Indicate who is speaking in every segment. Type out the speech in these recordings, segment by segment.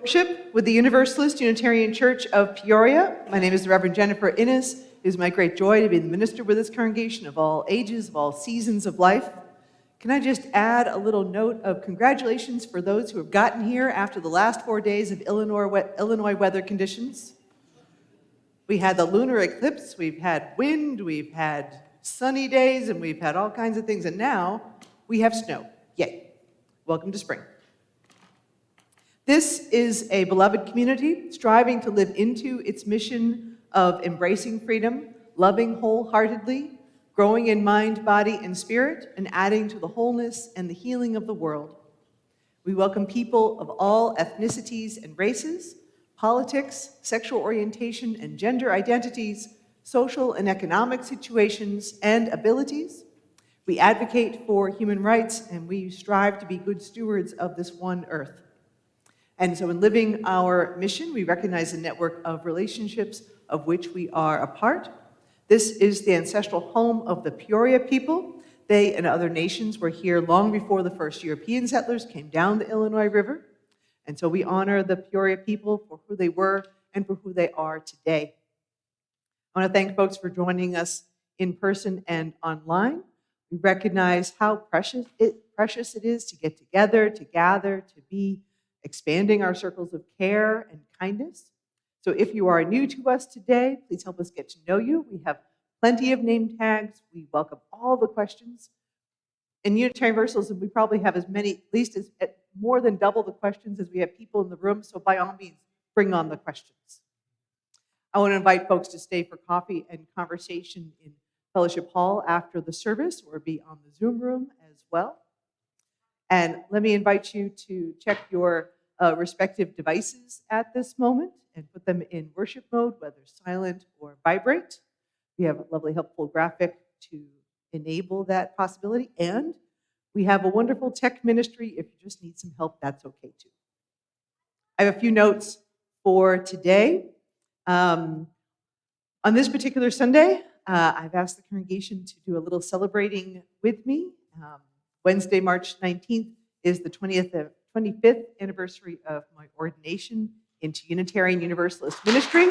Speaker 1: Worship with the Universalist Unitarian Church of Peoria. My name is the Reverend Jennifer Innis. It is my great joy to be the minister with this congregation of all ages, of all seasons of life. Can I just add a little note of congratulations for those who have gotten here after the last 4 days of Illinois weather conditions? We had the lunar eclipse, we've had wind, we've had sunny days, and we've had all kinds of things, and now we have snow. Yay. Welcome to spring. This is a beloved community striving to live into its mission of embracing freedom, loving wholeheartedly, growing in mind, body, and spirit, and adding to the wholeness and the healing of the world. We welcome people of all ethnicities and races, politics, sexual orientation and gender identities, social and economic situations and abilities. We advocate for human rights, and we strive to be good stewards of this one earth. And so in living our mission, we recognize the network of relationships of which we are a part. This is the ancestral home of the Peoria people. They and other nations were here long before the first European settlers came down the Illinois River. And so we honor the Peoria people for who they were and for who they are today. I want to thank folks for joining us in person and online. We recognize how precious it is to get together, to gather, to be expanding our circles of care and kindness. So if you are new to us today, please help us get to know you. We have plenty of name tags. We welcome all the questions. In Unitarian Universalism, we probably have as many, more than double the questions as we have people in the room, so by all means, bring on the questions. I want to invite folks to stay for coffee and conversation in Fellowship Hall after the service, or be on the Zoom room as well. And let me invite you to check your respective devices at this moment and put them in worship mode, whether silent or vibrate. We have a lovely, helpful graphic to enable that possibility. And we have a wonderful tech ministry. If you just need some help, that's okay too. I have a few notes for today. On this particular Sunday, I've asked the congregation to do a little celebrating with me. Wednesday, March 19th is the 25th anniversary of my ordination into Unitarian Universalist ministry.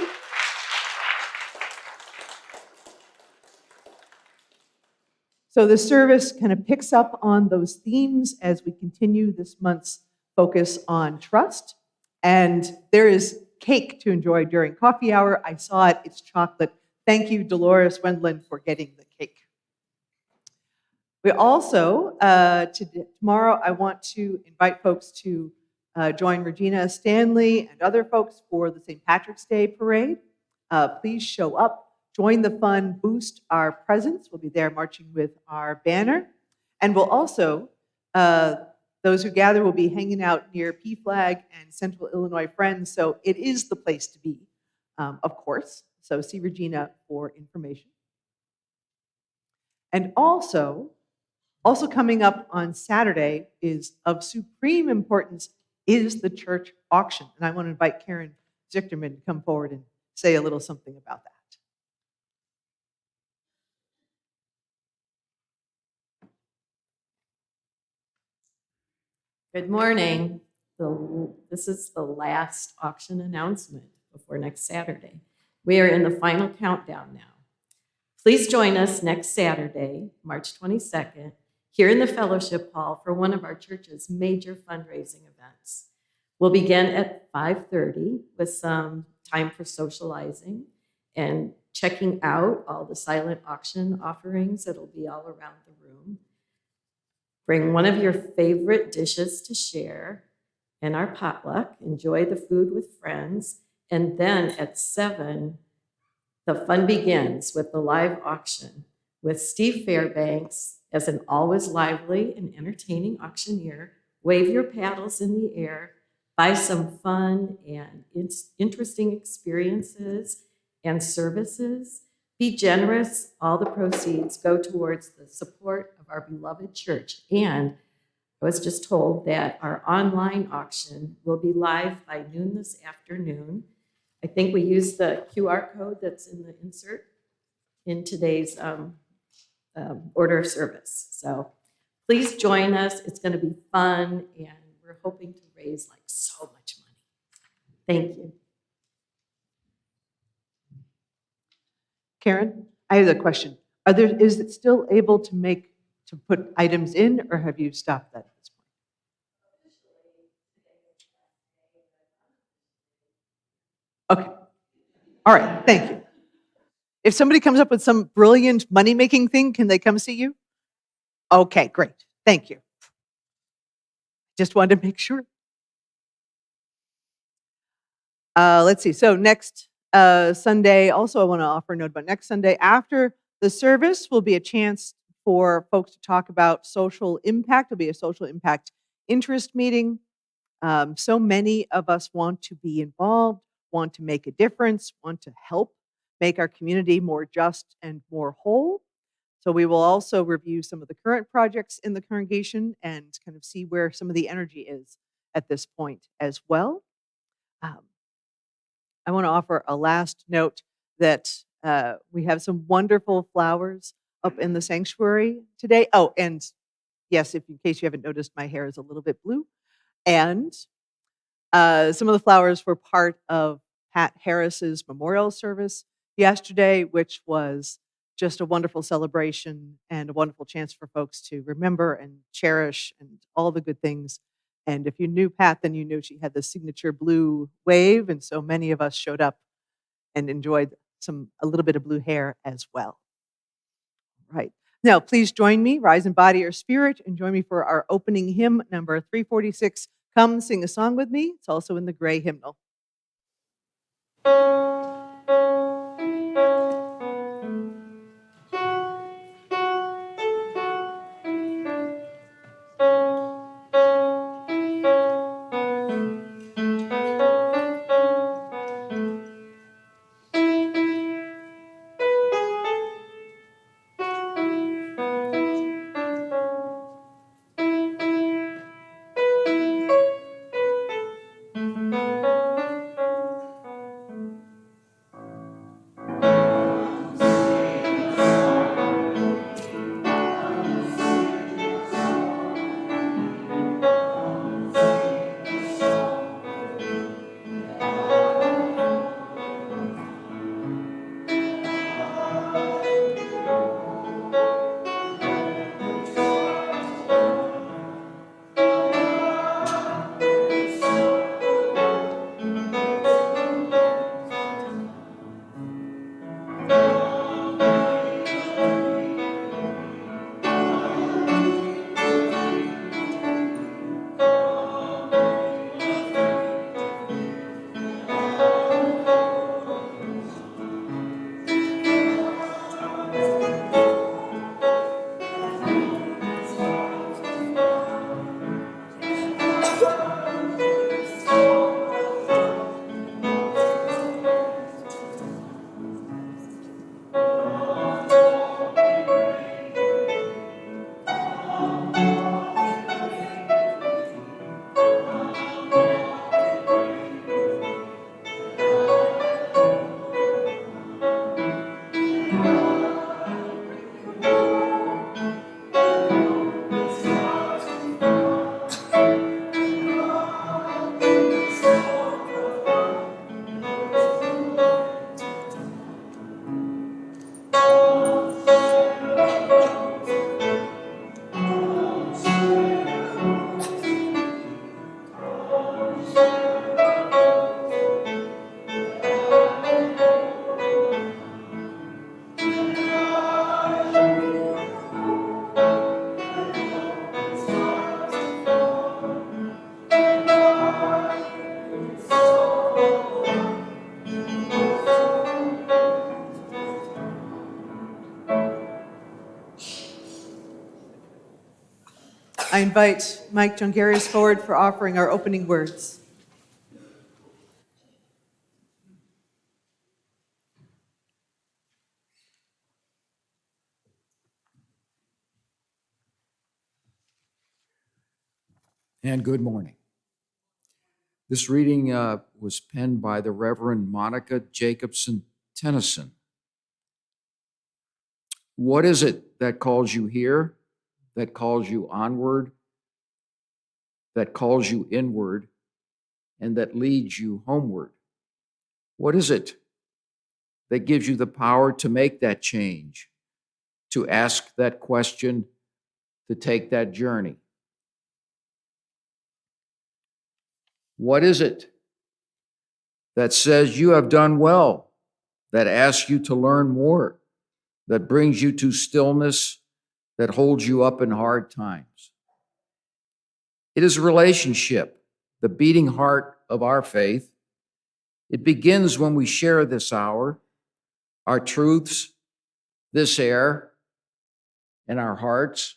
Speaker 1: So the service kind of picks up on those themes as we continue this month's focus on trust. And there is cake to enjoy during coffee hour. I saw it, it's chocolate. Thank you, Dolores Wendland, for getting the cake. We also, tomorrow, I want to invite folks to join Regina Stanley and other folks for the St. Patrick's Day Parade. Please show up, join the fun, boost our presence. We'll be there marching with our banner. And we'll also, those who gather will be hanging out near PFLAG and Central Illinois Friends, so it is the place to be, of course. So see Regina for information. And also coming up on Saturday is of supreme importance is the church auction. And I want to invite Karen Zichterman to come forward and say a little something about that.
Speaker 2: Good morning. This is the last auction announcement before next Saturday. We are in the final countdown now. Please join us next Saturday, March 22nd, here in the Fellowship Hall for one of our church's major fundraising events. We'll begin at 5:30 with some time for socializing and checking out all the silent auction offerings that'll be all around the room. Bring one of your favorite dishes to share in our potluck. Enjoy the food with friends. And then at 7, the fun begins with the live auction with Steve Fairbanks as an always lively and entertaining auctioneer. Wave your paddles in the air, buy some fun and interesting experiences and services. Be generous. All the proceeds go towards the support of our beloved church. And I was just told that our online auction will be live by noon this afternoon. I think we used the QR code that's in the insert in today's order of service. So please join us. It's going to be fun, and we're hoping to raise so much money. Thank you.
Speaker 1: Karen, I have a question. Is it still able to put items in, or have you stopped that at this point? Okay. All right. Thank you. If somebody comes up with some brilliant money-making thing, can they come see you? Okay, great. Thank you. Just wanted to make sure. Let's see. So next Sunday, also I want to offer a note about next Sunday. After the service will be a chance for folks to talk about social impact. It'll be a social impact interest meeting. So many of us want to be involved, want to make a difference, want to help make our community more just and more whole. So we will also review some of the current projects in the congregation and kind of see where some of the energy is at this point as well. Um, I want to offer a last note that we have some wonderful flowers up in the sanctuary today. Oh, and yes, if in case you haven't noticed, my hair is a little bit blue. And some of the flowers were part of Pat Harris's memorial service yesterday, which was just a wonderful celebration and a wonderful chance for folks to remember and cherish and all the good things. And if you knew Pat, then you knew she had the signature blue wave, and so many of us showed up and enjoyed a little bit of blue hair as well. Right. Now, please join me, rise in body or spirit, and join me for our opening hymn, number 346, Come Sing a Song with Me. It's also in the gray hymnal. I invite Mike Jongarius forward for offering our opening words.
Speaker 3: And good morning. This reading was penned by the Reverend Monica Jacobson Tennyson. What is it that calls you here, that calls you onward, that calls you inward, and that leads you homeward? What is it that gives you the power to make that change, to ask that question, to take that journey? What is it that says you have done well, that asks you to learn more, that brings you to stillness, that holds you up in hard times? It is a relationship, the beating heart of our faith. It begins when we share this hour, our truths, this air, and our hearts.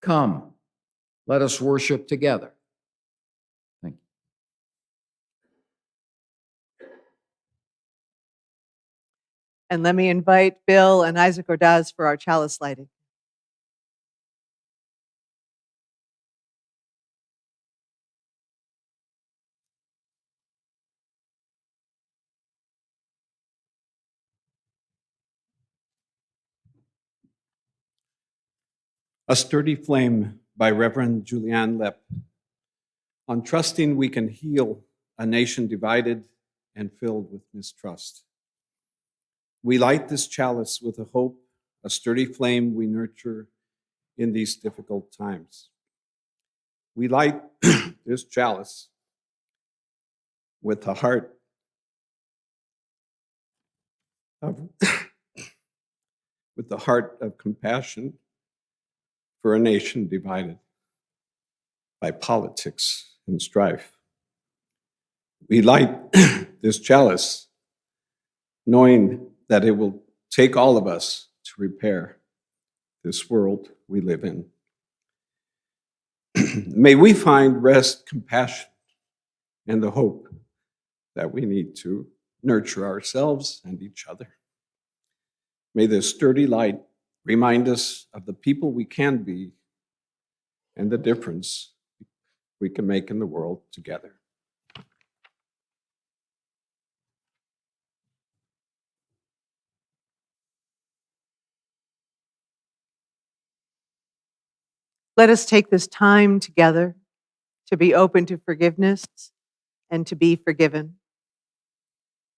Speaker 3: Come, let us worship together. Thank you.
Speaker 1: And let me invite Bill and Isaac Ordaz for our chalice lighting.
Speaker 4: A Sturdy Flame by Reverend Julianne Lepp. On trusting we can heal a nation divided and filled with mistrust. We light this chalice with a hope, a sturdy flame we nurture in these difficult times. We light this chalice with a heart of with the heart of compassion for a nation divided by politics and strife. We light this chalice knowing that it will take all of us to repair this world we live in. May we find rest, compassion, and the hope that we need to nurture ourselves and each other. May this sturdy light remind us of the people we can be and the difference we can make in the world together.
Speaker 1: Let us take this time together to be open to forgiveness and to be forgiven.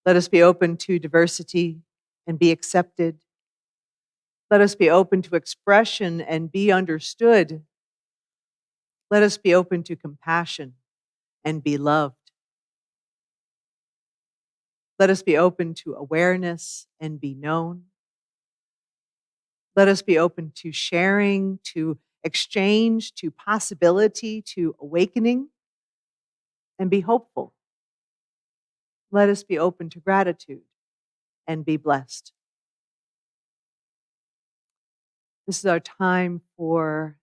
Speaker 1: Let us be open to diversity and be accepted. Let us be open to expression and be understood. Let us be open to compassion and be loved. Let us be open to awareness and be known. Let us be open to sharing, to exchange, to possibility, to awakening, and be hopeful. Let us be open to gratitude and be blessed. This is our time for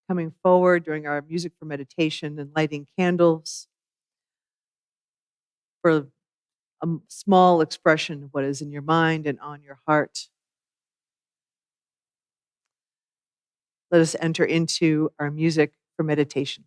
Speaker 1: coming forward during our music for meditation and lighting candles for a small expression of what is in your mind and on your heart. Let us enter into our music for meditation.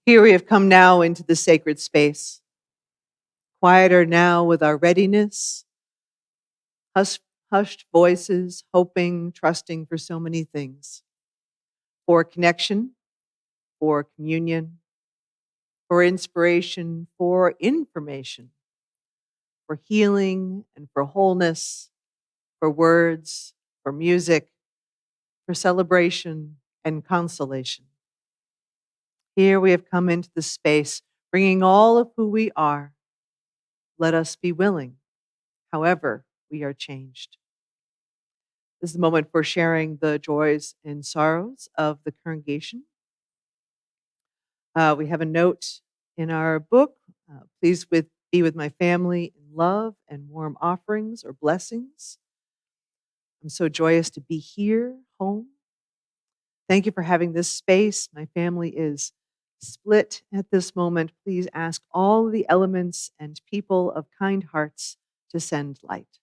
Speaker 1: Here we have come now into the sacred space, quieter now with our readiness, hushed voices, hoping, trusting for so many things, for connection, for communion, for inspiration, for information, for healing and for wholeness, for words, for music, for celebration and consolation. Here we have come into the space, bringing all of who we are. Let us be willing, however we are changed. This is the moment for sharing the joys and sorrows of the congregation. We have a note in our book. Please be with my family in love and warm offerings or blessings. I'm so joyous to be here, home. Thank you for having this space. My family is split at this moment. Please ask all the elements and people of kind hearts to send light,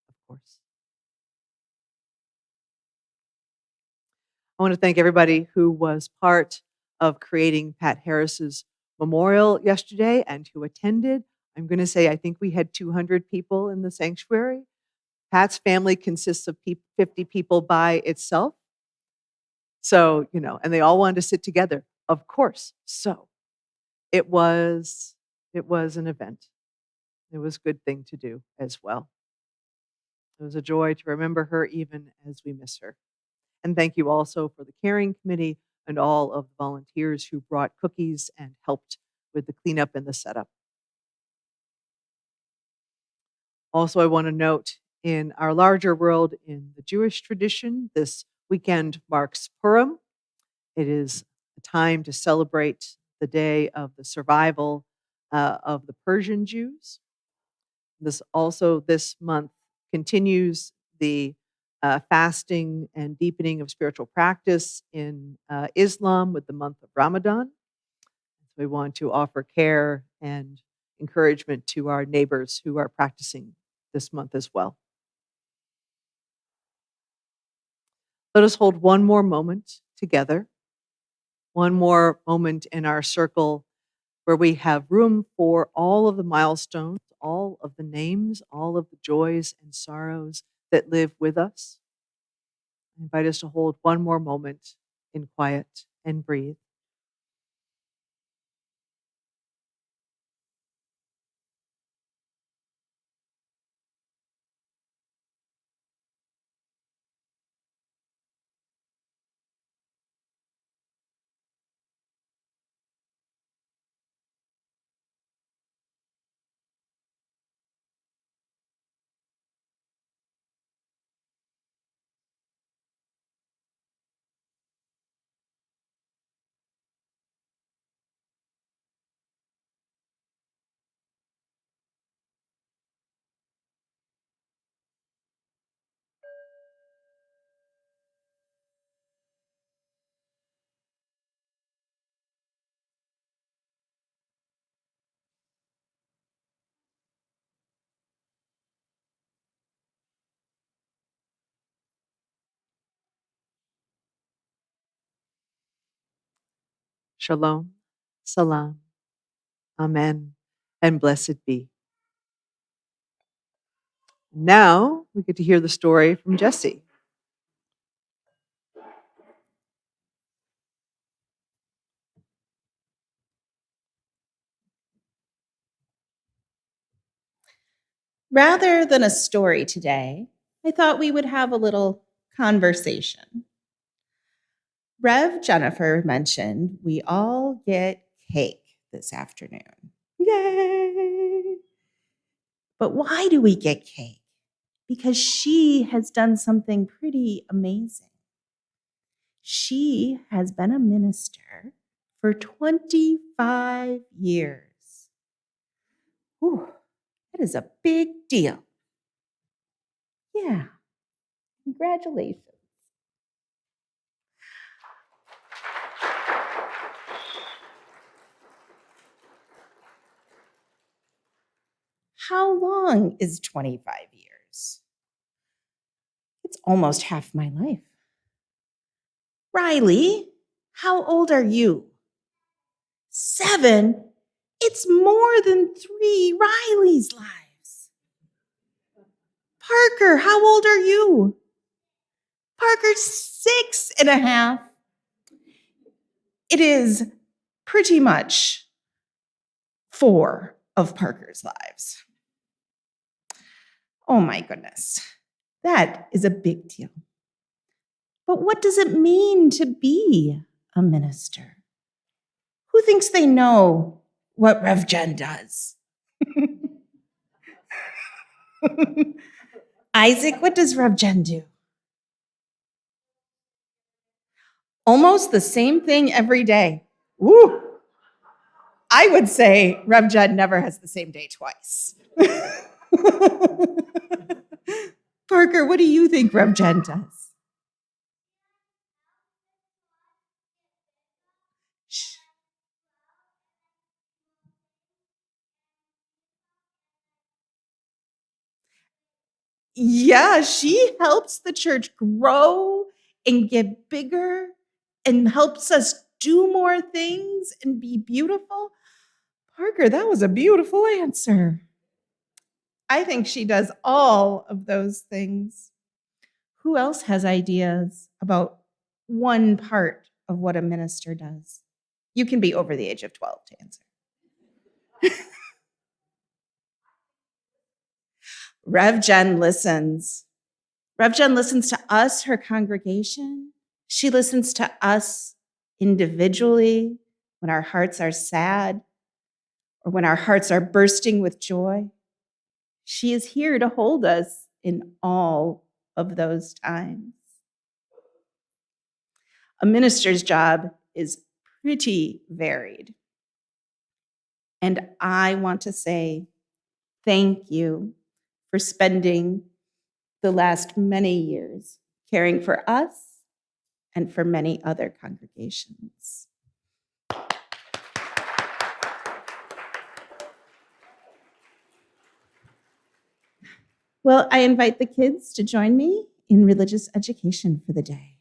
Speaker 1: of course. I want to thank everybody who was part of creating Pat Harris's memorial yesterday and who attended. I'm going to say I think we had 200 people in the sanctuary. Pat's family consists of 50 people by itself. So, and they all wanted to sit together, of course. So it was an event. It was a good thing to do as well. It was a joy to remember her even as we miss her. And thank you also for the caring committee and all of the volunteers who brought cookies and helped with the cleanup and the setup. Also, I want to note in our larger world, in the Jewish tradition, this weekend marks Purim. It is a time to celebrate the day of the survival of the Persian Jews. This month continues the fasting and deepening of spiritual practice in Islam with the month of Ramadan. We want to offer care and encouragement to our neighbors who are practicing this month as well. Let us hold one more moment together, one more moment in our circle where we have room for all of the milestones, all of the names, all of the joys and sorrows that live with us. I invite us to hold one more moment in quiet and breathe. Shalom, salam, amen, and blessed be. Now we get to hear the story from Jesse.
Speaker 5: Rather than a story today, I thought we would have a little conversation. Rev Jennifer mentioned we all get cake this afternoon. Yay! But why do we get cake? Because she has done something pretty amazing. She has been a minister for 25 years. Whew, that is a big deal. Yeah, congratulations. How long is 25 years? It's almost half my life. Riley, how old are you? 7? It's more than 3 Riley's lives. Parker, how old are you? Parker's 6.5. It is pretty much 4 of Parker's lives. Oh my goodness, that is a big deal. But what does it mean to be a minister? Who thinks they know what Rev Jen does? Isaac, what does Rev Jen do? Almost the same thing every day. Woo! I would say Rev Jen never has the same day twice. Parker, what do you think Rev Jen does? Shh. Yeah, she helps the church grow and get bigger and helps us do more things and be beautiful. Parker, that was a beautiful answer. I think she does all of those things. Who else has ideas about one part of what a minister does? You can be over the age of 12 to answer. Rev Jen listens. Rev Jen listens to us, her congregation. She listens to us individually when our hearts are sad or when our hearts are bursting with joy. She is here to hold us in all of those times. A minister's job is pretty varied. And I want to say thank you for spending the last many years caring for us and for many other congregations. Well, I invite the kids to join me in religious education for the day.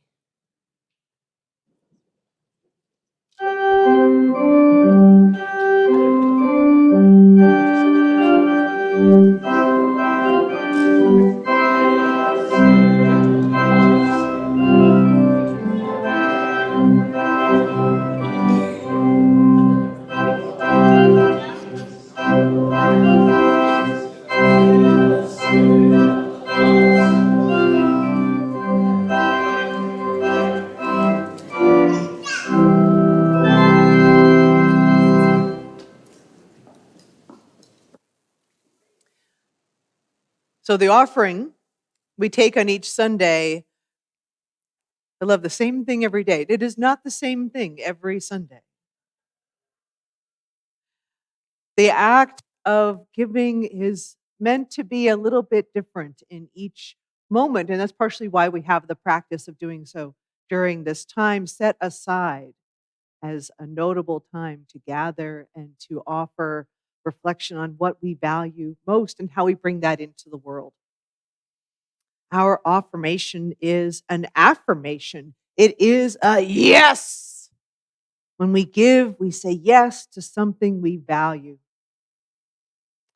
Speaker 1: So the offering we take on each Sunday, I love the same thing every day. It is not the same thing every Sunday. The act of giving is meant to be a little bit different in each moment, and that's partially why we have the practice of doing so during this time set aside as a notable time to gather and to offer reflection on what we value most and how we bring that into the world. Our affirmation is an affirmation. It is a yes. When we give, we say yes to something we value.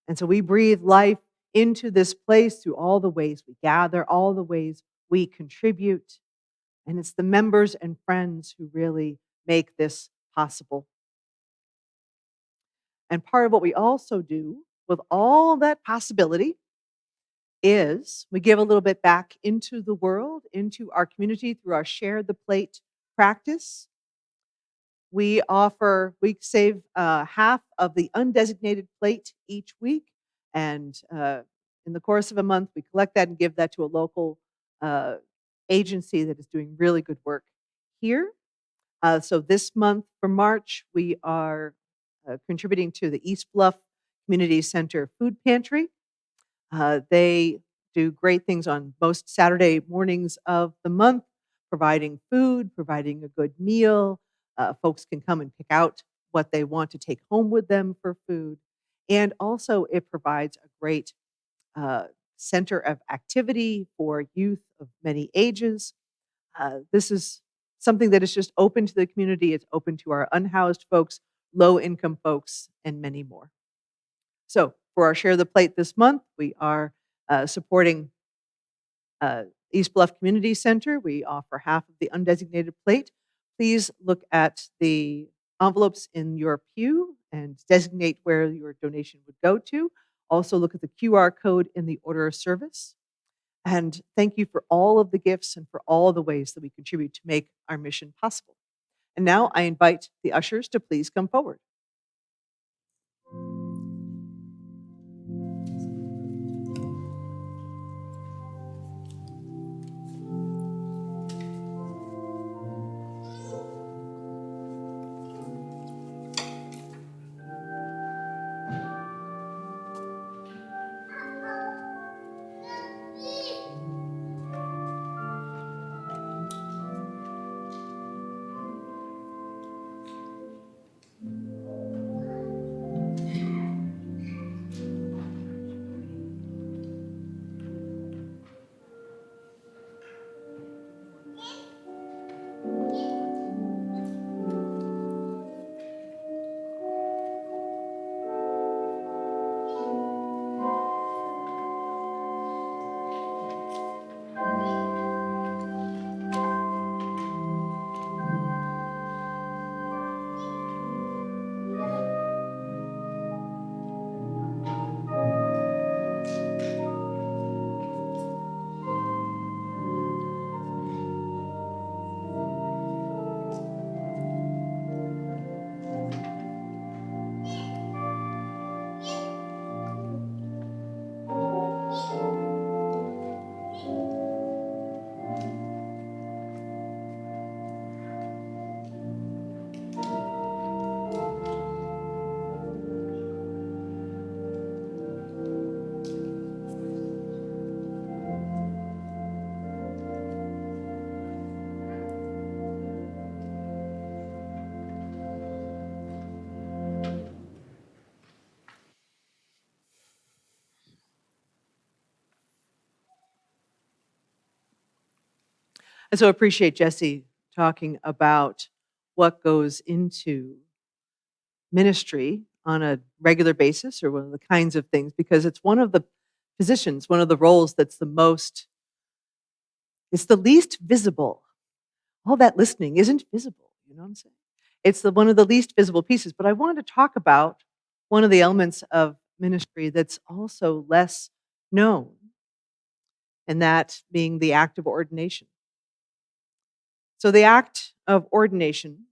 Speaker 1: And so we breathe life into this place through all the ways we gather, all the ways we contribute. And it's the members and friends who really make this possible. And part of what we also do with all that possibility is we give a little bit back into the world, into our community through our Share the Plate practice. We save half of the undesignated plate each week. And in the course of a month, we collect that and give that to a local agency that is doing really good work here. So this month for March, we are contributing to the East Bluff Community Center Food Pantry. They do great things on most Saturday mornings of the month, providing food, providing a good meal. Folks can come and pick out what they want to take home with them for food. And also, it provides a great center of activity for youth of many ages. This is something that is just open to the community. It's open to our unhoused folks low-income folks, and many more. So for our Share the Plate this month, we are supporting East Bluff Community Center. We offer half of the undesignated plate. Please look at the envelopes in your pew and designate where your donation would go to. Also look at the QR code in the order of service. And thank you for all of the gifts and for all of the ways that we contribute to make our mission possible. And now I invite the ushers to please come forward. I so appreciate Jesse talking about what goes into ministry on a regular basis, or one of the kinds of things, because it's one of the positions, one of the roles that's it's the least visible. All that listening isn't visible, you know what I'm saying? It's one of the least visible pieces, but I wanted to talk about one of the elements of ministry that's also less known, and that being the act of ordination. So the act of ordination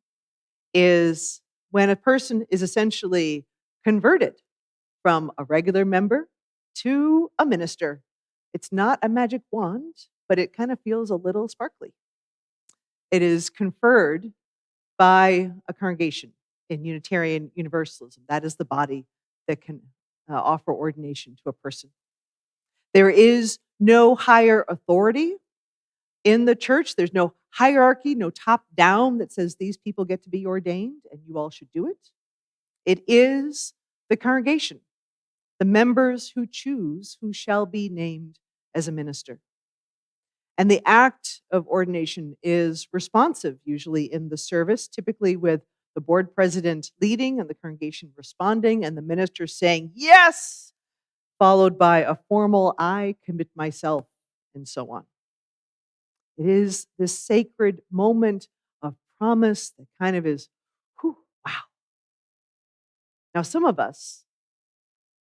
Speaker 1: is when a person is essentially converted from a regular member to a minister. It's not a magic wand, but it kind of feels a little sparkly. It is conferred by a congregation in Unitarian Universalism. That is the body that can offer ordination to a person. There is no higher authority in the church. There's no hierarchy, no top down that says these people get to be ordained and you all should do it. It is the congregation, the members who choose who shall be named as a minister. And the act of ordination is responsive, usually in the service, typically with the board president leading and the congregation responding and the minister saying, yes, followed by a formal, I commit myself, and so on. It is this sacred moment of promise that kind of is, whew, wow. Now, some of us,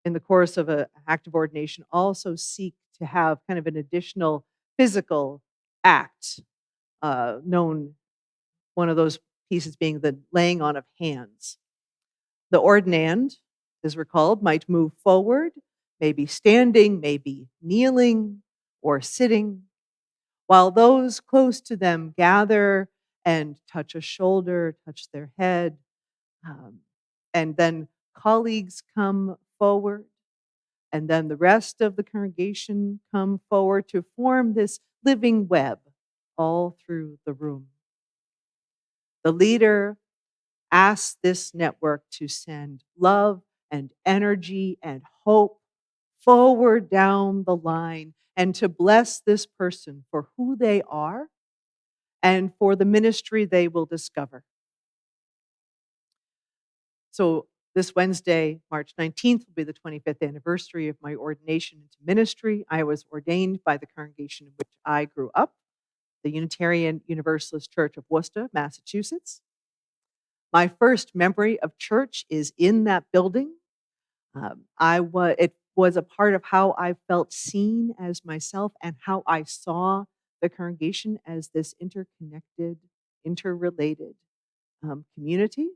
Speaker 1: in the course of an act of ordination, also seek to have kind of an additional physical act, known, one of those pieces being the laying on of hands. The ordinand, as we're called, might move forward, maybe standing, maybe kneeling or sitting, while those close to them gather and touch a shoulder, touch their head, and then colleagues come forward, and then the rest of the congregation come forward to form this living web all through the room. The leader asks this network to send love and energy and hope forward down the line and to bless this person for who they are and for the ministry they will discover. So this Wednesday, March 19th, will be the 25th anniversary of my ordination into ministry. I was ordained by the congregation in which I grew up, the Unitarian Universalist Church of Worcester, Massachusetts. My first memory of church is in that building. It was a part of how I felt seen as myself and how I saw the congregation as this interconnected, interrelated community.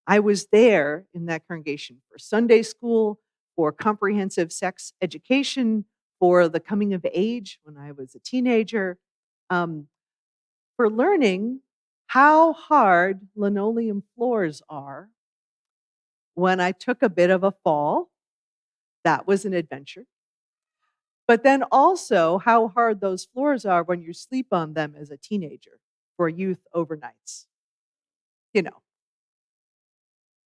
Speaker 1: I was there in that congregation for Sunday school, for comprehensive sex education, for the coming of age when I was a teenager, um, for learning how hard linoleum floors are. When I took a bit of a fall, that was an adventure. But then also how hard those floors are when you sleep on them as a teenager for youth overnights. You know,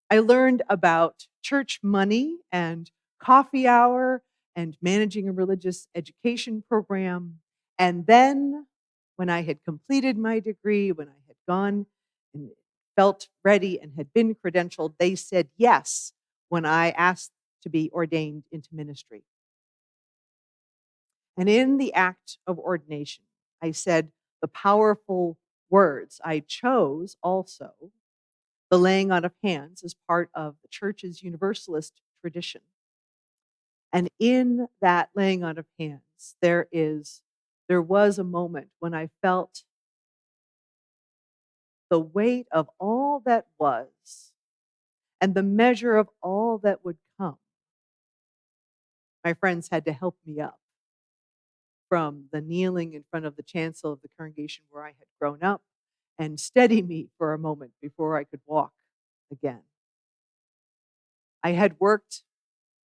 Speaker 1: I learned about church money and coffee hour and managing a religious education program. And then when I had completed my degree, when I had gone and felt ready and had been credentialed, they said yes when I asked to be ordained into ministry. And in the act of ordination, I said the powerful words. I chose also the laying on of hands as part of the church's universalist tradition. And in that laying on of hands, there was a moment when I felt the weight of all that was and the measure of all that would come. My friends had to help me up from the kneeling in front of the chancel of the congregation where I had grown up and steady me for a moment before I could walk again. I had worked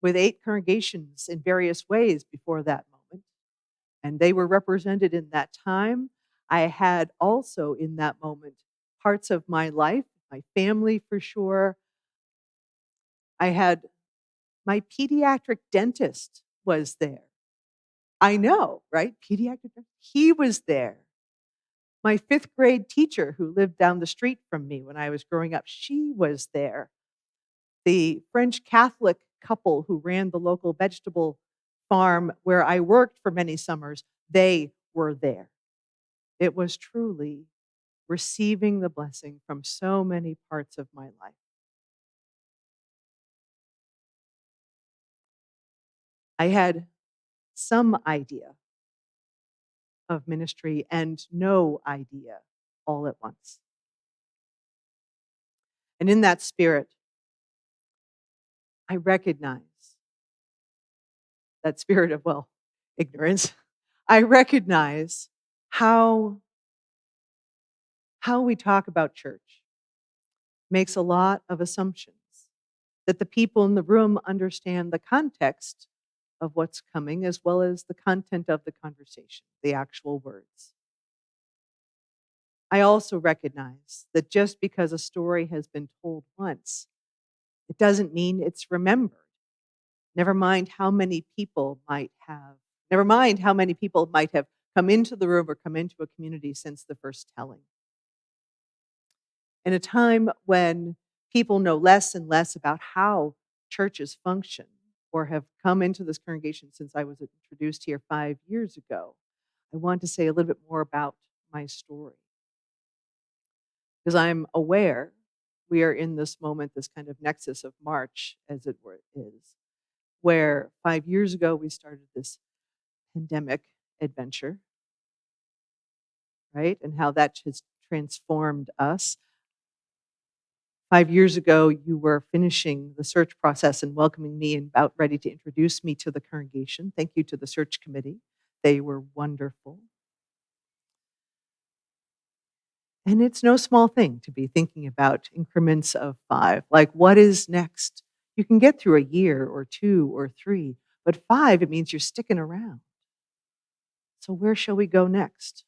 Speaker 1: with 8 congregations in various ways before that moment, and they were represented in that time. I had also in that moment parts of my life, my family for sure. I had my pediatric dentist was there. I know, right? Pediatric dentist. He was there. My 5th grade teacher who lived down the street from me when I was growing up, she was there. The French Catholic couple who ran the local vegetable farm where I worked for many summers, they were there. It was truly receiving the blessing from so many parts of my life. I had some idea of ministry and no idea all at once. And in that spirit, I recognize that spirit of, well, ignorance. I recognize how we talk about church makes a lot of assumptions, that the people in the room understand the context of what's coming as well as the content of the conversation, the actual words. I also recognize that just because a story has been told once, it doesn't mean it's remembered. Never mind how many people might have come into the room or come into a community since the first telling. In a time when people know less and less about how churches function or have come into this congregation since I was introduced here 5 years ago, I want to say a little bit more about my story. Because I'm aware we are in this moment, this kind of nexus of March, as it were, is, where 5 years ago we started this pandemic adventure, right? And how that has transformed us. 5 years ago, you were finishing the search process and welcoming me and about ready to introduce me to the congregation. Thank you to the search committee. They were wonderful. And it's no small thing to be thinking about increments of 5. Like, what is next? You can get through a year or 2 or 3, but 5, it means you're sticking around. So where shall we go next?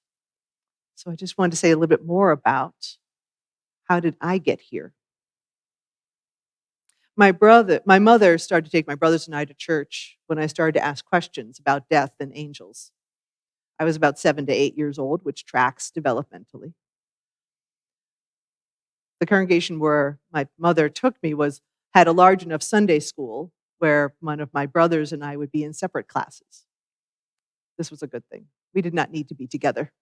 Speaker 1: So I just wanted to say a little bit more about how did I get here? My mother started to take my brothers and I to church when I started to ask questions about death and angels. I was about 7 to 8 years old, which tracks developmentally. the congregation where my mother took me had a large enough Sunday school where one of my brothers and I would be in separate classes. This was a good thing. We did not need to be together.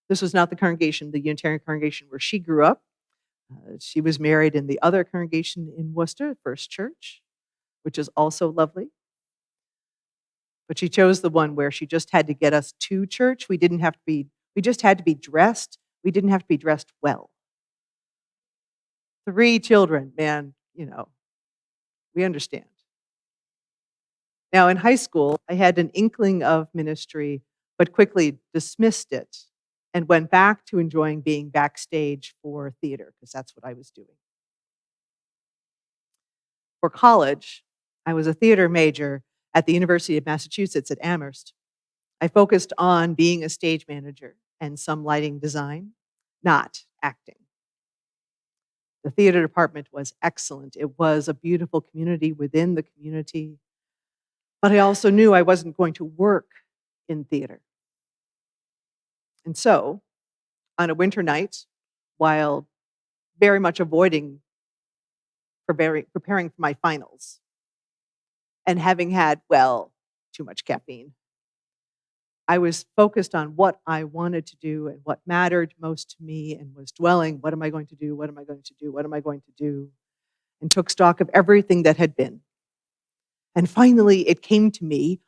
Speaker 1: This was not the congregation, the Unitarian congregation where she grew up. She was married in the other congregation in Worcester, First Church, which is also lovely. But she chose the one where she just had to get us to church. We just had to be dressed. We didn't have to be dressed well. 3 children, man, we understand. Now, in high school, I had an inkling of ministry, but quickly dismissed it and went back to enjoying being backstage for theater, because that's what I was doing. For college, I was a theater major at the University of Massachusetts at Amherst. I focused on being a stage manager and some lighting design, not acting. The theater department was excellent. It was a beautiful community within the community. But I also knew I wasn't going to work in theater. And so, on a winter night, while very much avoiding preparing for my finals, and having had, too much caffeine, I was focused on what I wanted to do and what mattered most to me, and was dwelling, what am I going to do? What am I going to do? What am I going to do? And took stock of everything that had been. And finally, it came to me,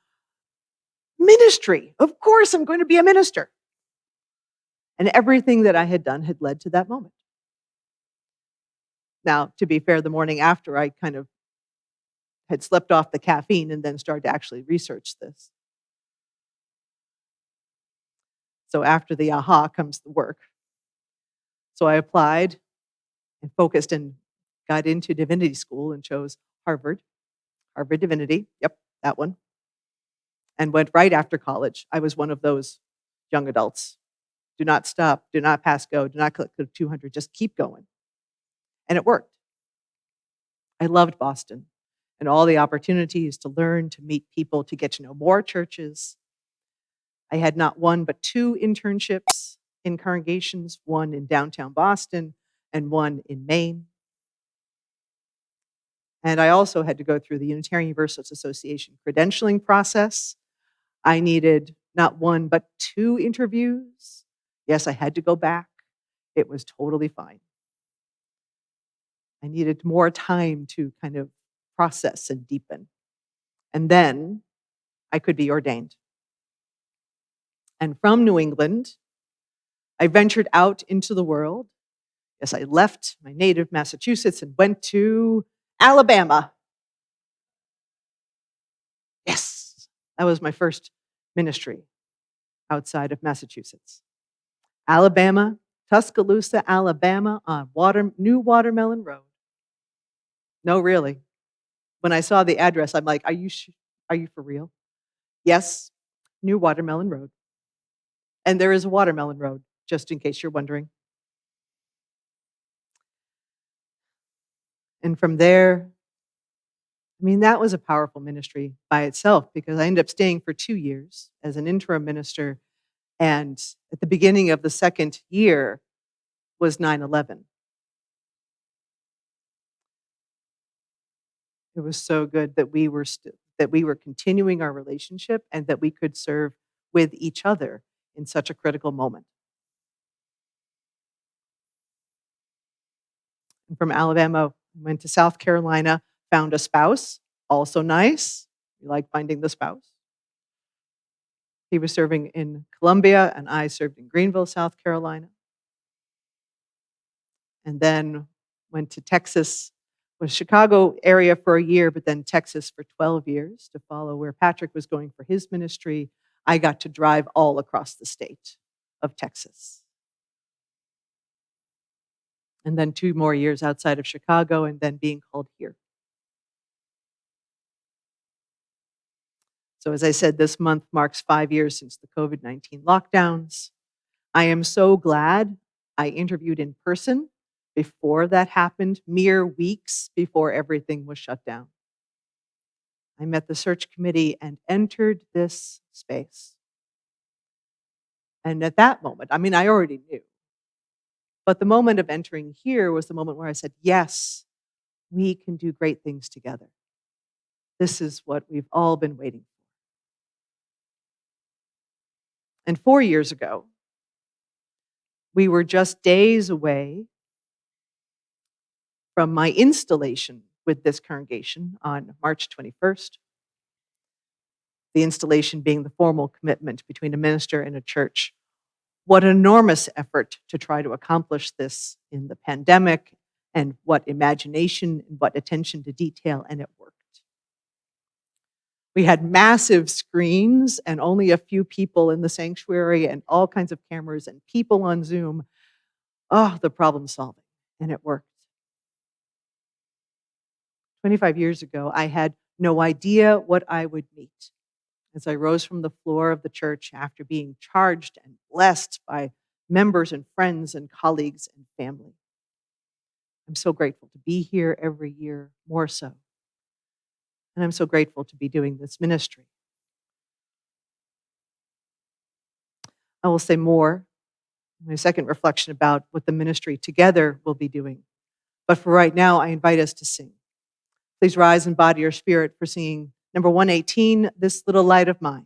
Speaker 1: ministry. Of course, I'm going to be a minister. And everything that I had done had led to that moment. Now, to be fair, the morning after, I kind of had slept off the caffeine and then started to actually research this. So after the aha comes the work. So I applied and focused and got into divinity school and chose Harvard Divinity. Yep, that one. And went right after college. I was one of those young adults. Do not stop, do not pass go, do not click the 200, just keep going. And it worked. I loved Boston and all the opportunities to learn, to meet people, to get to know more churches. I had not one but 2 internships in congregations, one in downtown Boston and one in Maine. And I also had to go through the Unitarian Universalist Association credentialing process. I needed not one but 2 interviews. Yes, I had to go back. It was totally fine. I needed more time to kind of process and deepen. And then I could be ordained. And from New England, I ventured out into the world. Yes, I left my native Massachusetts and went to Alabama. Yes, that was my first ministry outside of Massachusetts. Alabama, Tuscaloosa, Alabama, on New Watermelon Road. No, really. When I saw the address, I'm like, are you for real? Yes, New Watermelon Road. And there is a Watermelon Road, just in case you're wondering. And from there, that was a powerful ministry by itself, because I ended up staying for 2 years as an interim minister. And at the beginning of the second year was 9/11. It was so good that we were continuing our relationship and that we could serve with each other in such a critical moment. And from Alabama, went to South Carolina, found a spouse, also nice. We like finding the spouse. He was serving in Columbia, and I served in Greenville, South Carolina. And then went to Texas, was Chicago area for a year, but then Texas for 12 years to follow where Patrick was going for his ministry. I got to drive all across the state of Texas. And then 2 more years outside of Chicago, and then being called here. So as I said, this month marks 5 years since the COVID-19 lockdowns. I am so glad I interviewed in person before that happened, mere weeks before everything was shut down. I met the search committee and entered this space. And at that moment, I already knew, But the moment of entering here was the moment where I said, yes, we can do great things together. This is what we've all been waiting for. And 4 years ago, we were just days away from my installation with this congregation on March 21st. The installation being the formal commitment between a minister and a church. What an enormous effort to try to accomplish this in the pandemic, and what imagination and what attention to detail, and it worked. We had massive screens and only a few people in the sanctuary and all kinds of cameras and people on Zoom. Oh, the problem solving, and it worked. 25 years ago, I had no idea what I would meet as I rose from the floor of the church after being charged and blessed by members and friends and colleagues and family. I'm so grateful to be here every year, more so. And I'm so grateful to be doing this ministry. I will say more in my second reflection about what the ministry together will be doing. But for right now, I invite us to sing. Please rise in body or spirit for singing number 118, This Little Light of Mine.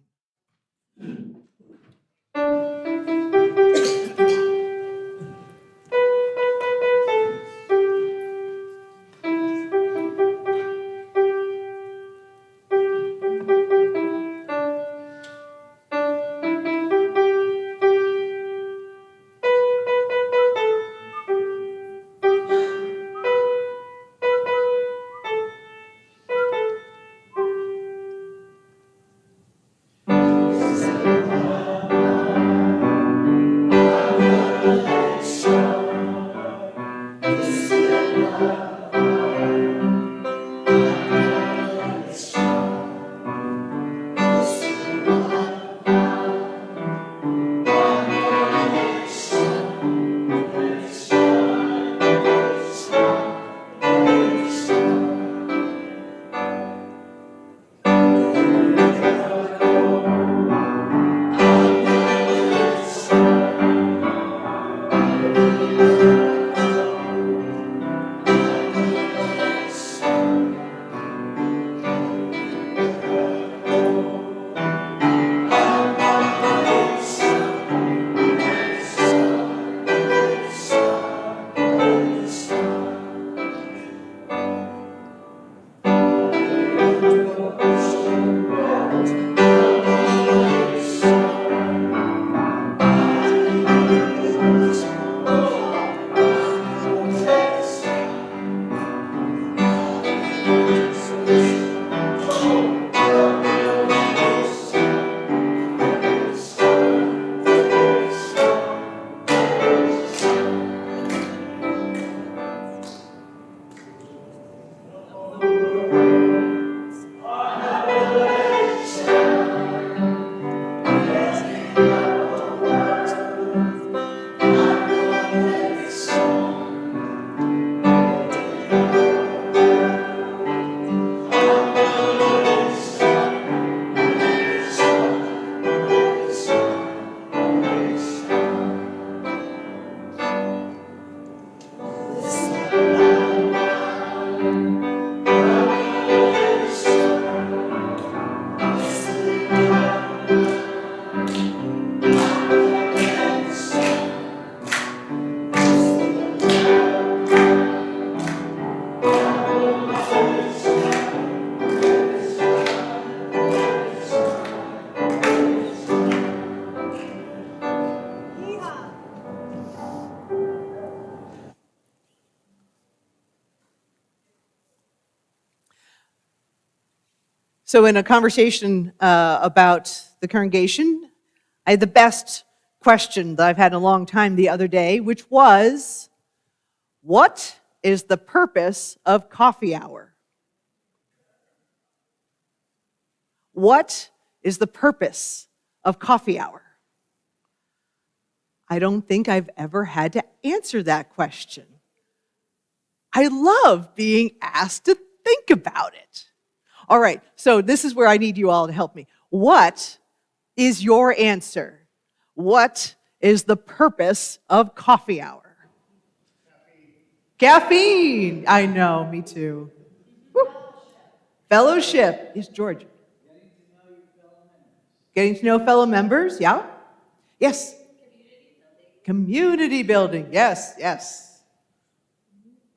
Speaker 1: So in a conversation about the congregation, I had the best question that I've had in a long time the other day, which was, what is the purpose of coffee hour? What is the purpose of coffee hour? I don't think I've ever had to answer that question. I love being asked to think about it. All right, so this is where I need you all to help me. What is your answer? What is the purpose of coffee hour? Caffeine. I know, me too. Woo. Fellowship. Yes, George. Getting to know fellow members. Yeah. Yes. Community building. Yes, yes.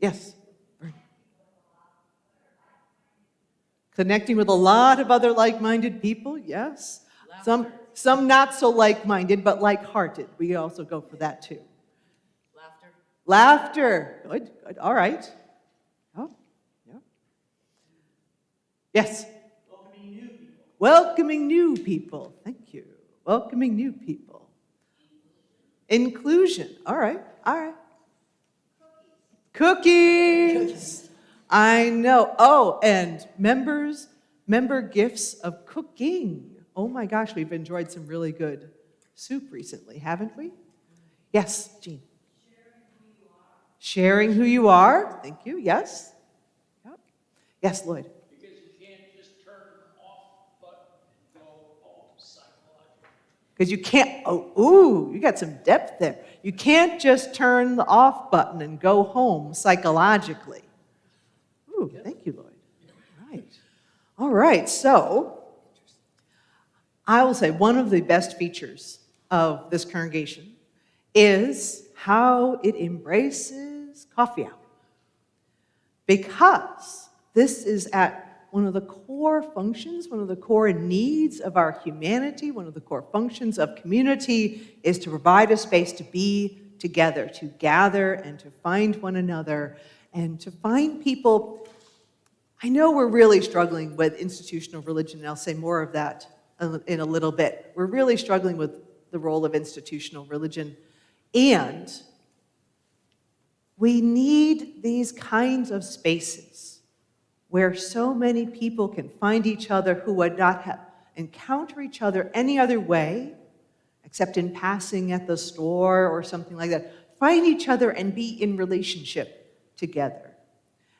Speaker 1: Yes. Connecting with a lot of other like-minded people. Yes. Some not so like-minded, but like-hearted. We also go for that too. Laughter. Good, good. All right. Oh, yeah. Yes. Welcoming new people. Thank you. Welcoming new people. Inclusion. All right. All right. Cookies. I know. Oh, and member gifts of cooking. Oh my gosh, we've enjoyed some really good soup recently, haven't we? Yes, Jean. Sharing who you are. Thank you. Yes. Yep. Yes, Lloyd.
Speaker 6: Because you can't just turn an off button and go home psychologically.
Speaker 1: Because you can't, ooh, you got some depth there. You can't just turn the off button and go home psychologically. Ooh, thank you, Lloyd. All right, so I will say one of the best features of this congregation is how it embraces coffee hour. Because this is at one of the core functions, one of the core needs of our humanity, one of the core functions of community is to provide a space to be together, to gather and to find one another and to find people. I know we're really struggling with institutional religion, and I'll say more of that in a little bit. We're really struggling with the role of institutional religion, and we need these kinds of spaces where so many people can find each other who would not encounter each other any other way, except in passing at the store or something like that. Find each other and be in relationship together.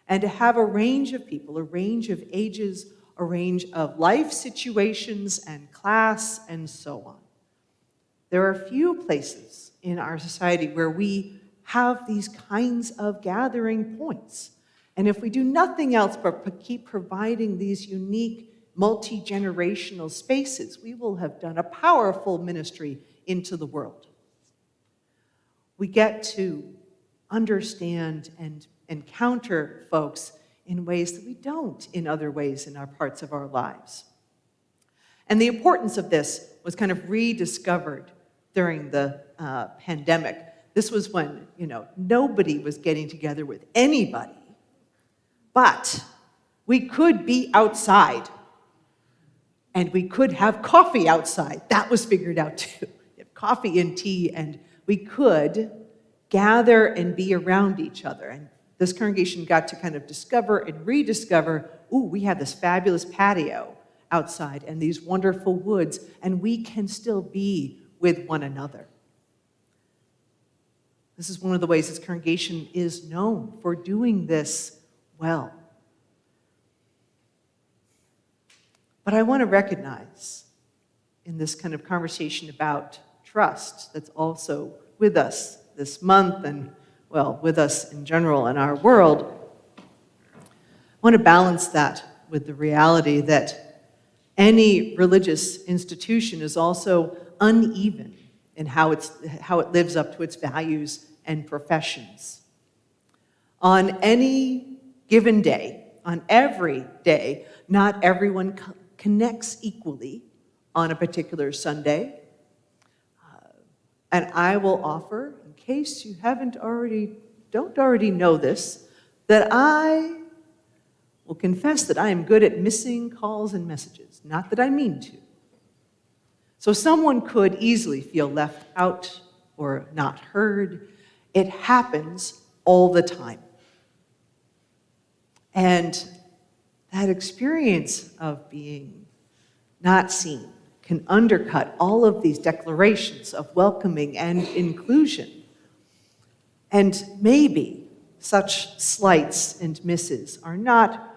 Speaker 1: And to have a range of people, a range of ages, a range of life situations and class and so on. There are few places in our society where we have these kinds of gathering points. And if we do nothing else but keep providing these unique multi-generational spaces, we will have done a powerful ministry into the world. We get to understand and encounter folks in ways that we don't in other ways in our parts of our lives. And the importance of this was kind of rediscovered during the pandemic. This was when, nobody was getting together with anybody, but we could be outside and we could have coffee outside. That was figured out too. Coffee and tea, and we could gather and be around each other. And this congregation got to kind of discover and rediscover, we have this fabulous patio outside and these wonderful woods, and we can still be with one another. This is one of the ways this congregation is known for doing this well. But I want to recognize in this kind of conversation about trust that's also with us this month and, with us in general in our world, I want to balance that with the reality that any religious institution is also uneven in how it lives up to its values and professions. On any given day, on every day, not everyone connects equally on a particular Sunday. And I will offer, in case you don't already know this, that I will confess that I am good at missing calls and messages, not that I mean to. So someone could easily feel left out or not heard. It happens all the time. And that experience of being not seen can undercut all of these declarations of welcoming and inclusion. And maybe such slights and misses are not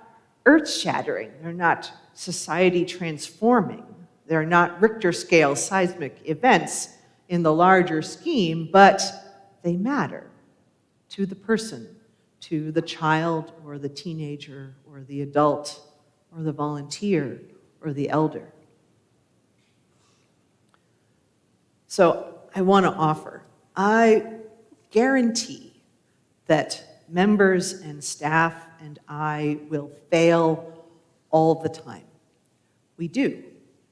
Speaker 1: earth-shattering. They're not society-transforming. They're not Richter scale seismic events in the larger scheme, but they matter to the person to the child or the teenager or the adult or the volunteer or the elder. So I want to offer, I guarantee that members and staff and I will fail all the time. We do.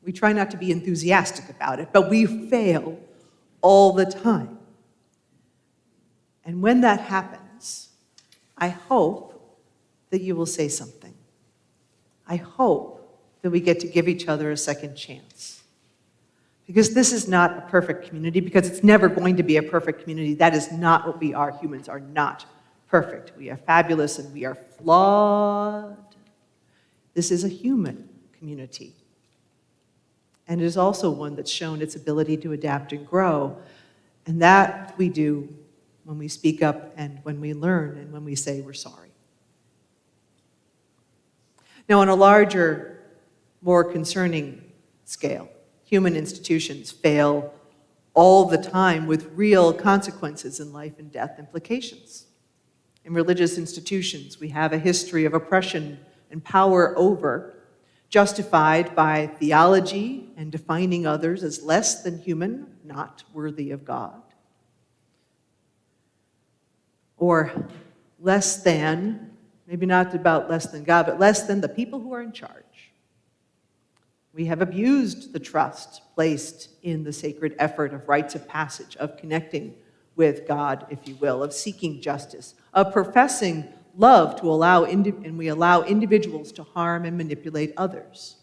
Speaker 1: We try not to be enthusiastic about it, but we fail all the time. And when that happens, I hope that you will say something. I hope that we get to give each other a second chance. Because this is not a perfect community, because it's never going to be a perfect community. That is not what we are. Humans are not perfect. We are fabulous and we are flawed. This is a human community. And it is also one that's shown its ability to adapt and grow. And that we do when we speak up and when we learn and when we say we're sorry. Now, on a larger, more concerning scale, human institutions fail all the time with real consequences and life and death implications. In religious institutions, we have a history of oppression and power over, justified by theology and defining others as less than human, not worthy of God. Or less than, maybe not about less than God, but less than the people who are in charge. We have abused the trust placed in the sacred effort of rites of passage, of connecting with God, if you will, of seeking justice, of professing love to allow, and we allow individuals to harm and manipulate others.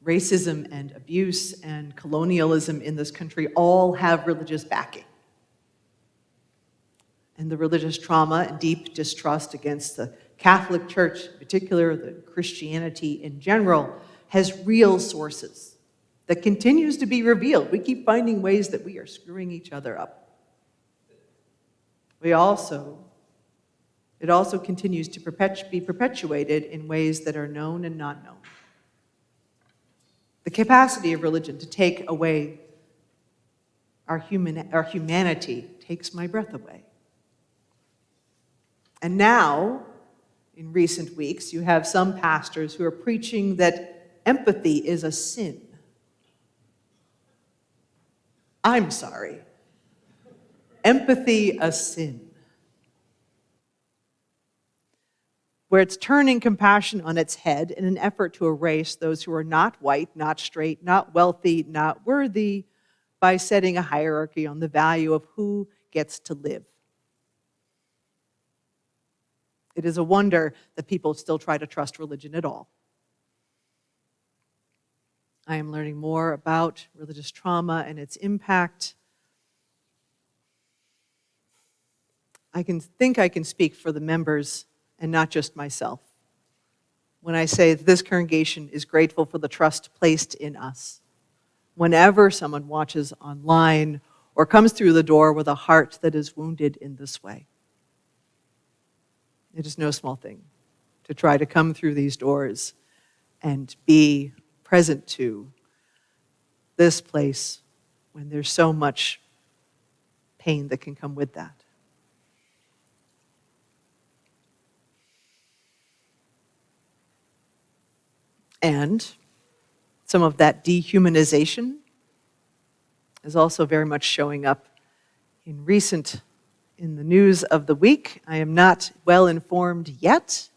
Speaker 1: Racism and abuse and colonialism in this country all have religious backing. And the religious trauma and deep distrust against the Catholic Church, in particular, the Christianity in general, has real sources that continues to be revealed. We keep finding ways that we are screwing each other up. It also continues to be perpetuated in ways that are known and not known. The capacity of religion to take away our humanity takes my breath away. And now, in recent weeks, you have some pastors who are preaching that empathy is a sin. I'm sorry. Empathy a sin. Where it's turning compassion on its head in an effort to erase those who are not white, not straight, not wealthy, not worthy, by setting a hierarchy on the value of who gets to live. It is a wonder that people still try to trust religion at all. I am learning more about religious trauma and its impact. I can speak for the members and not just myself when I say that this congregation is grateful for the trust placed in us. Whenever someone watches online or comes through the door with a heart that is wounded in this way. It is no small thing to try to come through these doors and be present to this place when there's so much pain that can come with that. And some of that dehumanization is also very much showing up in the news of the week. I am not well informed yet,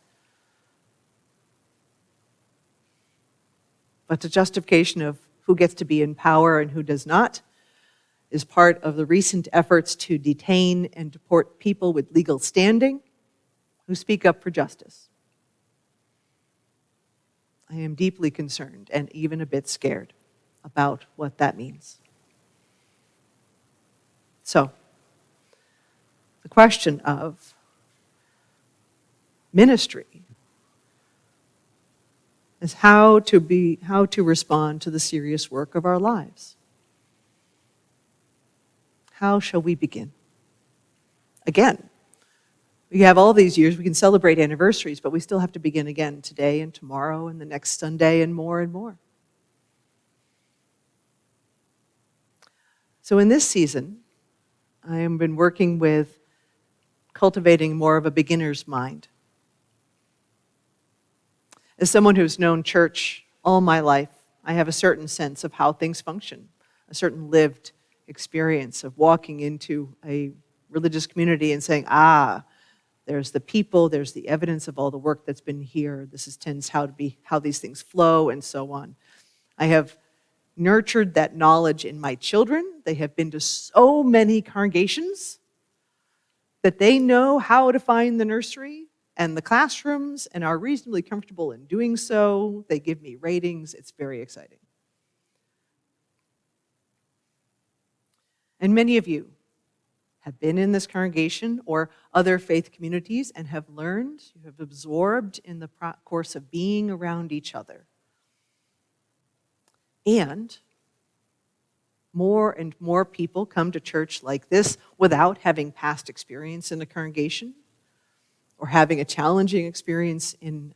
Speaker 1: but the justification of who gets to be in power and who does not is part of the recent efforts to detain and deport people with legal standing who speak up for justice. I am deeply concerned and even a bit scared about what that means. So, the question of ministry is how to respond to the serious work of our lives. How shall we begin? Again, we have all these years, we can celebrate anniversaries, but we still have to begin again today and tomorrow and the next Sunday and more and more. So in this season, I have been working with cultivating more of a beginner's mind. As someone who's known church all my life, I have a certain sense of how things function, a certain lived experience of walking into a religious community and saying, there's the people, there's the evidence of all the work that's been here. This tends how these things flow, and so on. I have nurtured that knowledge in my children. They have been to so many congregations that they know how to find the nursery and the classrooms and are reasonably comfortable in doing so. They give me ratings. It's very exciting. And many of you have been in this congregation or other faith communities and have learned, you have absorbed in the course of being around each other. And more and more people come to church like this without having past experience in a congregation or having a challenging experience in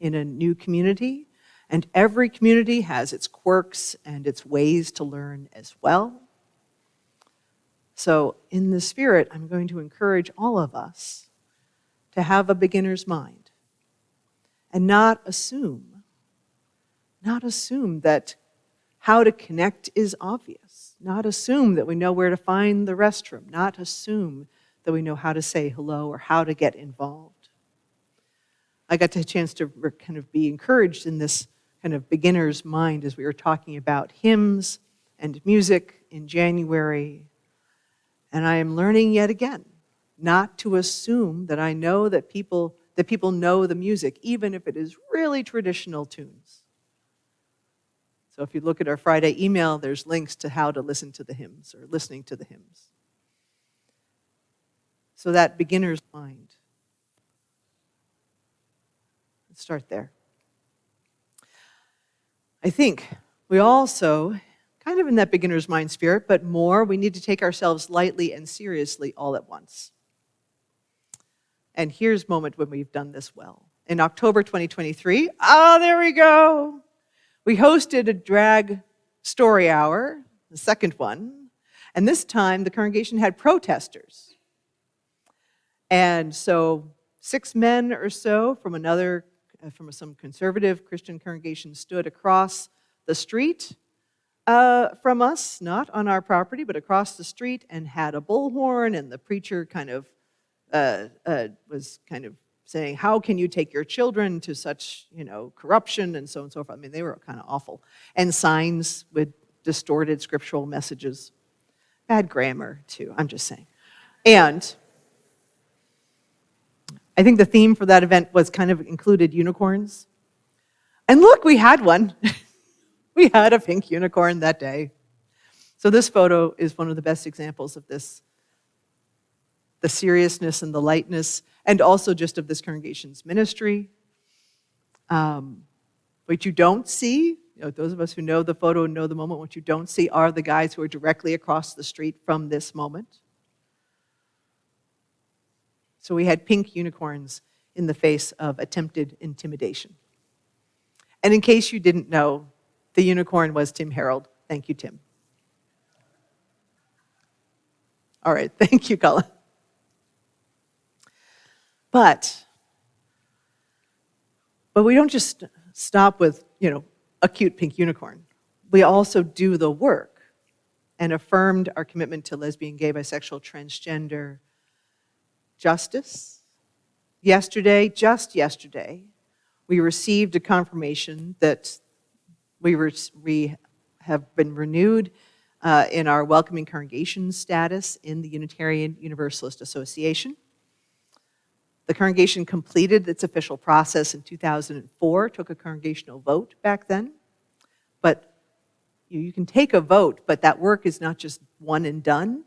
Speaker 1: a new community. And every community has its quirks and its ways to learn as well. So in the spirit, I'm going to encourage all of us to have a beginner's mind and not assume that how to connect is obvious, not assume that we know where to find the restroom, not assume that we know how to say hello or how to get involved. I got a chance to kind of be encouraged in this kind of beginner's mind as we were talking about hymns and music in January. And I am learning yet again not to assume that I know that people know the music, even if it is really traditional tunes. So if you look at our Friday email, there's links to how to listen to the hymns or listening to the hymns. So that beginner's mind. Let's start there. I think we also, kind of in that beginner's mind spirit, but more, we need to take ourselves lightly and seriously all at once. And here's a moment when we've done this well. In October 2023, there we go. We hosted a drag story hour, the second one, and this time the congregation had protesters. And so 6 men or so from some conservative Christian congregation stood across the street from us, not on our property, but across the street, and had a bullhorn, and the preacher was kind of saying, how can you take your children to such, corruption and so on and so forth. I mean, they were kind of awful. And signs with distorted scriptural messages. Bad grammar, too, I'm just saying. And I think the theme for that event was kind of included unicorns. And look, we had one. We had a pink unicorn that day. So this photo is one of the best examples of this, the seriousness and the lightness, and also just of this congregation's ministry. What you don't see, those of us who know the photo and know the moment, what you don't see are the guys who are directly across the street from this moment. So we had pink unicorns in the face of attempted intimidation. And in case you didn't know, the unicorn was Tim Harold. Thank you, Tim. All right, thank you, Colin. But we don't just stop with, a cute pink unicorn. We also do the work and affirmed our commitment to lesbian, gay, bisexual, transgender justice. Just yesterday, we received a confirmation that we have been renewed in our welcoming congregation status in the Unitarian Universalist Association. The congregation completed its official process in 2004, took a congregational vote back then. But you can take a vote, but that work is not just one and done.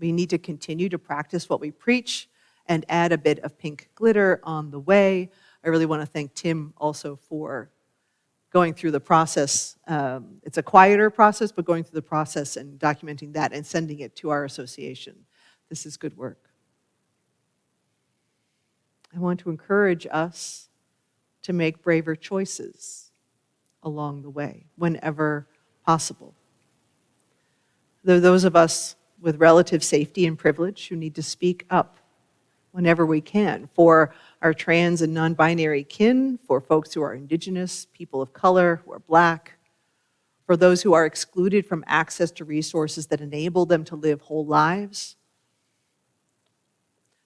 Speaker 1: We need to continue to practice what we preach and add a bit of pink glitter on the way. I really want to thank Tim also for going through the process. It's a quieter process, but going through the process and documenting that and sending it to our association. This is good work. I want to encourage us to make braver choices along the way, whenever possible. There are those of us with relative safety and privilege who need to speak up whenever we can, for our trans and non-binary kin, for folks who are indigenous, people of color, who are Black, for those who are excluded from access to resources that enable them to live whole lives.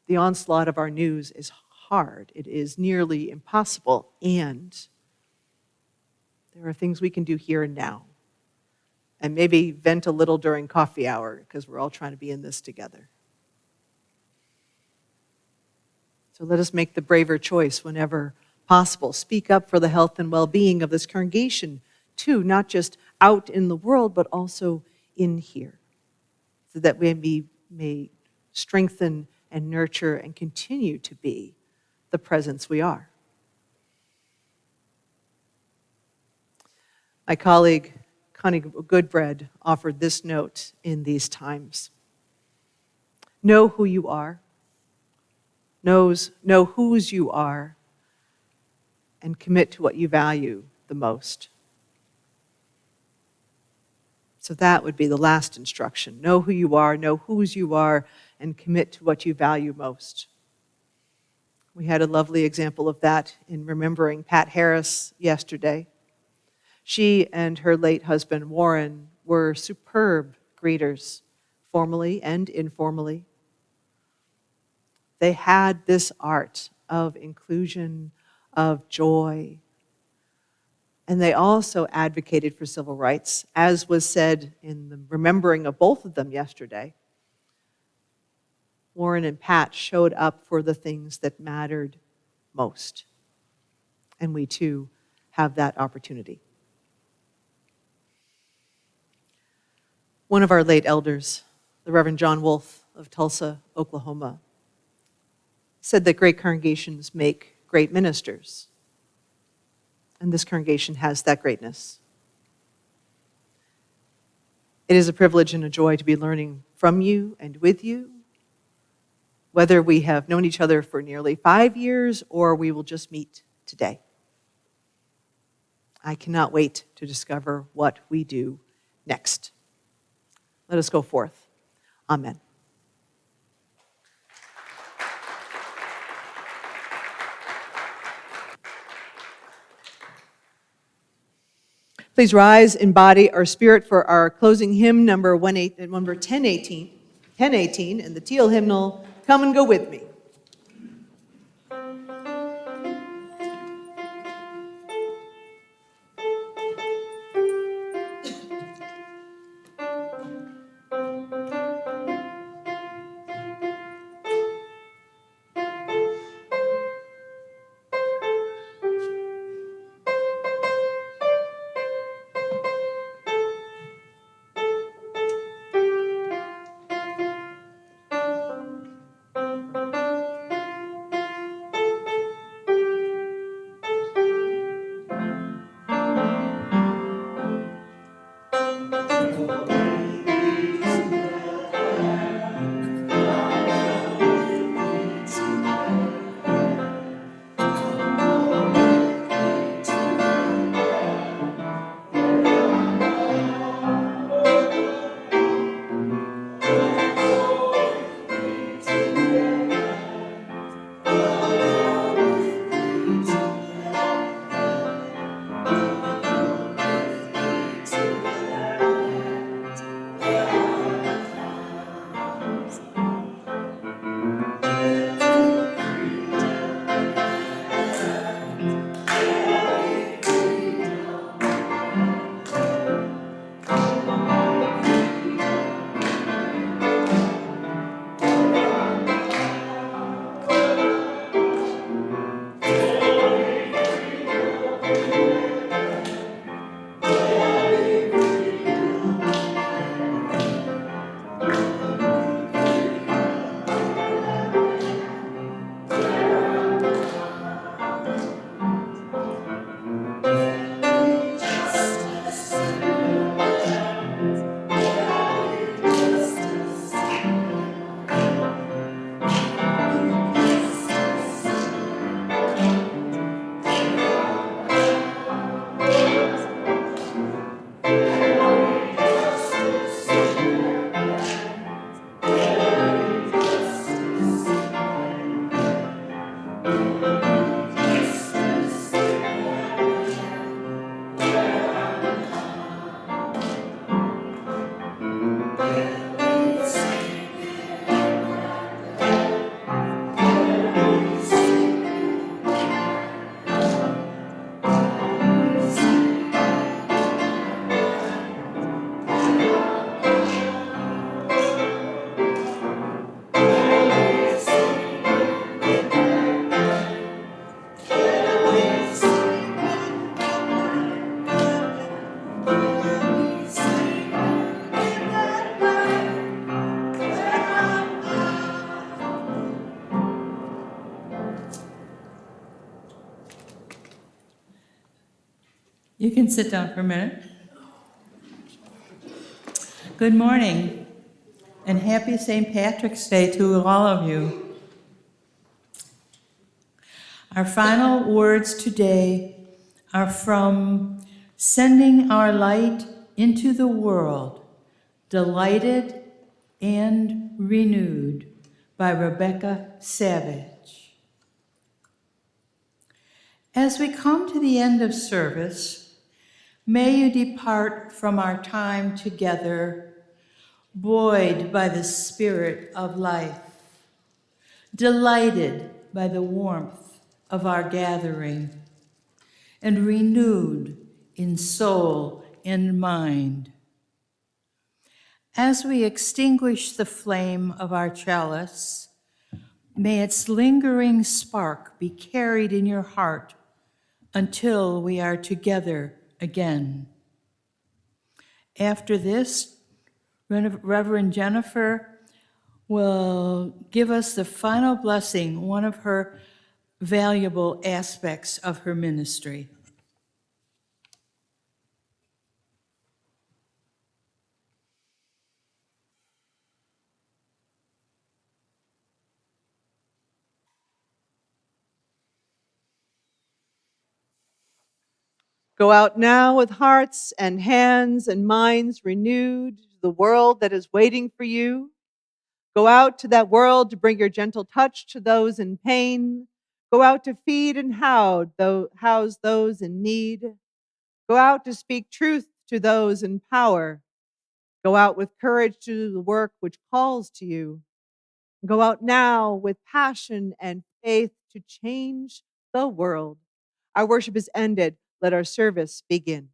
Speaker 1: The onslaught of our news is hard. It is nearly impossible, and there are things we can do here and now. And maybe vent a little during coffee hour, because we're all trying to be in this together. So let us make the braver choice whenever possible. Speak up for the health and well-being of this congregation, too, not just out in the world, but also in here, so that we may strengthen and nurture and continue to be the presence we are. My colleague, Connie Goodbread, offered this note in these times. Know who you are, know whose you are, and commit to what you value the most. So that would be the last instruction. Know who you are, know whose you are, and commit to what you value most. We had a lovely example of that in remembering Pat Harris yesterday. She and her late husband, Warren, were superb greeters, formally and informally. They had this art of inclusion, of joy, and they also advocated for civil rights, as was said in the remembering of both of them yesterday. Warren and Pat showed up for the things that mattered most. And we too have that opportunity. One of our late elders, the Reverend John Wolfe of Tulsa, Oklahoma, said that great congregations make great ministers. And this congregation has that greatness. It is a privilege and a joy to be learning from you and with you, whether we have known each other for nearly 5 years or we will just meet today. I cannot wait to discover what we do next. Let us go forth. Amen. Please rise in body or spirit for our closing hymn, number 1018, and the teal hymnal, Come and Go With Me.
Speaker 7: You can sit down for a minute. Good morning, and happy St. Patrick's Day to all of you. Our final words today are from Sending Our Light into the World, Delighted and Renewed by Rebecca Savage. As we come to the end of service, may you depart from our time together, buoyed by the spirit of life, delighted by the warmth of our gathering, and renewed in soul and mind. As we extinguish the flame of our chalice, may its lingering spark be carried in your heart until we are together again. After this, Reverend Jennifer will give us the final blessing, one of her valuable aspects of her ministry.
Speaker 1: Go out now with hearts and hands and minds renewed to the world that is waiting for you. Go out to that world to bring your gentle touch to those in pain. Go out to feed and house those in need. Go out to speak truth to those in power. Go out with courage to do the work which calls to you. Go out now with passion and faith to change the world. Our worship is ended. Let our service begin.